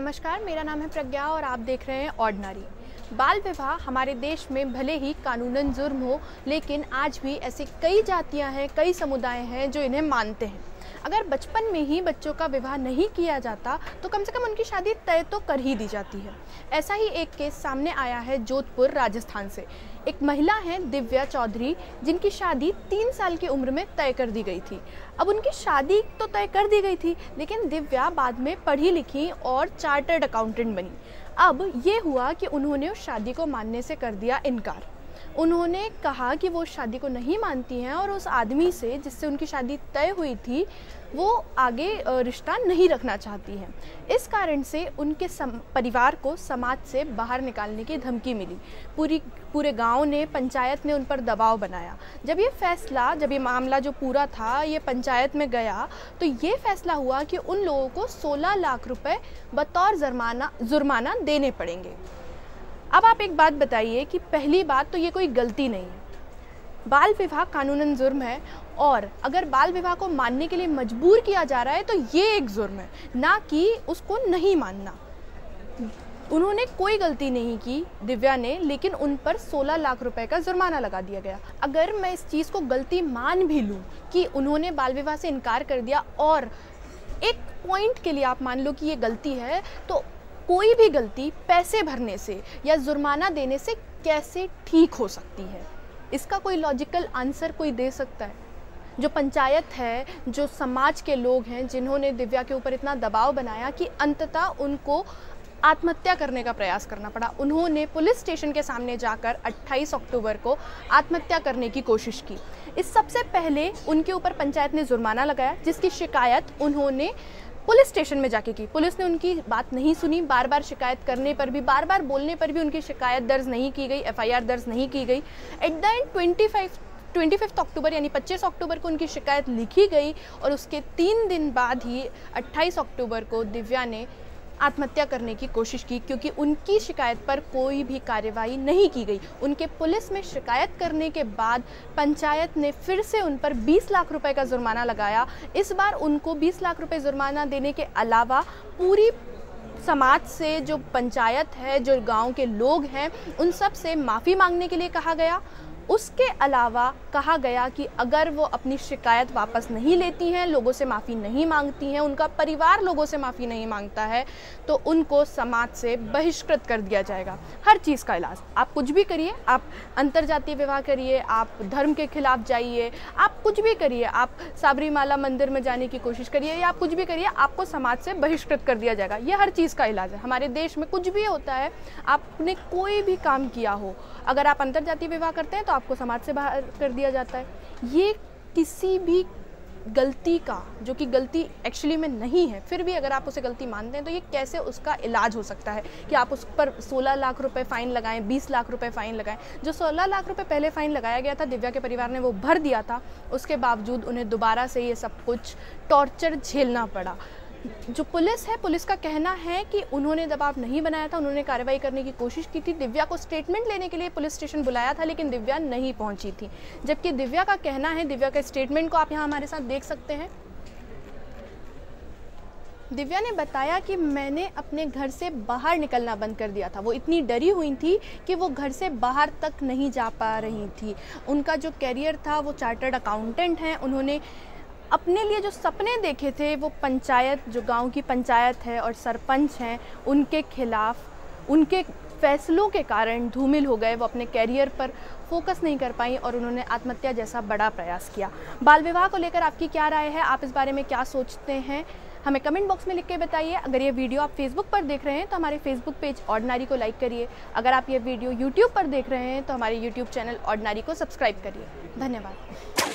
नमस्कार, मेरा नाम है प्रज्ञा और आप देख रहे हैं ऑर्डिनरी। बाल विवाह हमारे देश में भले ही कानूनन जुर्म हो, लेकिन आज भी ऐसी कई जातियां हैं, कई समुदाय हैं जो इन्हें मानते हैं। अगर बचपन में ही बच्चों का विवाह नहीं किया जाता तो कम से कम उनकी शादी तय तो कर ही दी जाती है। ऐसा ही एक केस सामने आया है जोधपुर, राजस्थान से। एक महिला हैं दिव्या चौधरी, जिनकी शादी 3 साल की उम्र में तय कर दी गई थी। अब उनकी शादी तो तय कर दी गई थी, लेकिन दिव्या बाद में पढ़ी लिखी और चार्टर्ड अकाउंटेंट बनी। अब ये हुआ कि उन्होंने उस शादी को मानने से कर दिया इनकार। उन्होंने कहा कि वो शादी को नहीं मानती हैं और उस आदमी से जिससे उनकी शादी तय हुई थी वो आगे रिश्ता नहीं रखना चाहती हैं। इस कारण से उनके परिवार को समाज से बाहर निकालने की धमकी मिली। पूरे गांव ने, पंचायत ने उन पर दबाव बनाया। जब ये मामला जो पूरा था ये पंचायत में गया तो ये फैसला हुआ कि उन लोगों को 16 लाख रुपए बतौर जुर्माना देने पड़ेंगे। अब आप एक बात बताइए कि पहली बात तो ये कोई गलती नहीं है। बाल विवाह कानूनन जुर्म है और अगर बाल विवाह को मानने के लिए मजबूर किया जा रहा है तो ये एक जुर्म है, ना कि उसको नहीं मानना। उन्होंने कोई गलती नहीं की दिव्या ने, लेकिन उन पर 16 लाख रुपए का जुर्माना लगा दिया गया। अगर मैं इस चीज़ को गलती मान भी लूँ कि उन्होंने बाल विवाह से इनकार कर दिया और एक पॉइंट के लिए आप मान लो कि ये गलती है, तो कोई भी गलती पैसे भरने से या जुर्माना देने से कैसे ठीक हो सकती है? इसका कोई लॉजिकल आंसर कोई दे सकता है? जो पंचायत है, जो समाज के लोग हैं जिन्होंने दिव्या के ऊपर इतना दबाव बनाया कि अंततः उनको आत्महत्या करने का प्रयास करना पड़ा। उन्होंने पुलिस स्टेशन के सामने जाकर 28 अक्टूबर को आत्महत्या करने की कोशिश की। इस सबसे पहले उनके ऊपर पंचायत ने जुर्माना लगाया, जिसकी शिकायत उन्होंने पुलिस स्टेशन में जाके की। पुलिस ने उनकी बात नहीं सुनी। बार बार शिकायत करने पर भी, बार बार बोलने पर भी उनकी शिकायत दर्ज नहीं की गई, FIR दर्ज नहीं की गई। एट द एंड 25 अक्टूबर यानी 25 अक्टूबर को उनकी शिकायत लिखी गई और उसके 3 दिन बाद ही 28 अक्टूबर को दिव्या ने आत्महत्या करने की कोशिश की, क्योंकि उनकी शिकायत पर कोई भी कार्रवाई नहीं की गई। उनके पुलिस में शिकायत करने के बाद पंचायत ने फिर से उन पर 20 लाख रुपए का जुर्माना लगाया। इस बार उनको 20 लाख रुपए जुर्माना देने के अलावा पूरी समाज से, जो पंचायत है, जो गांव के लोग हैं, उन सब से माफ़ी मांगने के लिए कहा गया। उसके अलावा कहा गया कि अगर वो अपनी शिकायत वापस नहीं लेती हैं, लोगों से माफ़ी नहीं मांगती हैं, उनका परिवार लोगों से माफ़ी नहीं मांगता है, तो उनको समाज से बहिष्कृत कर दिया जाएगा। हर चीज़ का इलाज, आप कुछ भी करिए, आप अंतरजातीय विवाह करिए, आप धर्म के खिलाफ जाइए, आप कुछ भी करिए, आप साबरीमाला मंदिर में जाने की कोशिश करिए या आप कुछ भी करिए, आपको समाज से बहिष्कृत कर दिया जाएगा। ये हर चीज़ का इलाज है। हमारे देश में कुछ भी होता है, आपने कोई भी काम किया हो, अगर आप अंतरजातीय विवाह करते हैं तो आपको समाज से बाहर कर दिया जाता है। ये किसी भी गलती का, जो कि गलती एक्चुअली में नहीं है, फिर भी अगर आप उसे गलती मानते हैं तो ये कैसे उसका इलाज हो सकता है कि आप उस पर 16 लाख रुपए फ़ाइन लगाएं, 20 लाख रुपए फ़ाइन लगाएं। जो 16 लाख रुपए पहले फ़ाइन लगाया गया था, दिव्या के परिवार ने वो भर दिया था। उसके बावजूद उन्हें दोबारा से ये सब कुछ टॉर्चर झेलना पड़ा। जो पुलिस है, पुलिस का कहना है कि उन्होंने दबाव नहीं बनाया था, उन्होंने कार्रवाई करने की कोशिश की थी। दिव्या को स्टेटमेंट लेने के लिए पुलिस स्टेशन बुलाया था, लेकिन दिव्या नहीं पहुंची थी। जबकि दिव्या का कहना है, दिव्या के स्टेटमेंट को आप यहाँ हमारे साथ देख सकते हैं। दिव्या ने बताया कि मैंने अपने घर से बाहर निकलना बंद कर दिया था। वो इतनी डरी हुई थी कि वो घर से बाहर तक नहीं जा पा रही थी। उनका जो कैरियर था, वो चार्टर्ड अकाउंटेंट हैं। उन्होंने अपने लिए जो सपने देखे थे, वो पंचायत, जो गांव की पंचायत है और सरपंच हैं, उनके खिलाफ, उनके फैसलों के कारण धूमिल हो गए। वो अपने कैरियर पर फोकस नहीं कर पाई और उन्होंने आत्महत्या जैसा बड़ा प्रयास किया। बाल विवाह को लेकर आपकी क्या राय है? आप इस बारे में क्या सोचते हैं? हमें कमेंट बॉक्स में लिख के बताइए। अगर ये वीडियो आप फेसबुक पर देख रहे हैं तो हमारे फेसबुक पेज ऑर्डिनरी को लाइक करिए। अगर आप ये वीडियो यूट्यूब पर देख रहे हैं तो हमारे यूट्यूब चैनल ऑर्डिनरी को सब्सक्राइब करिए। धन्यवाद।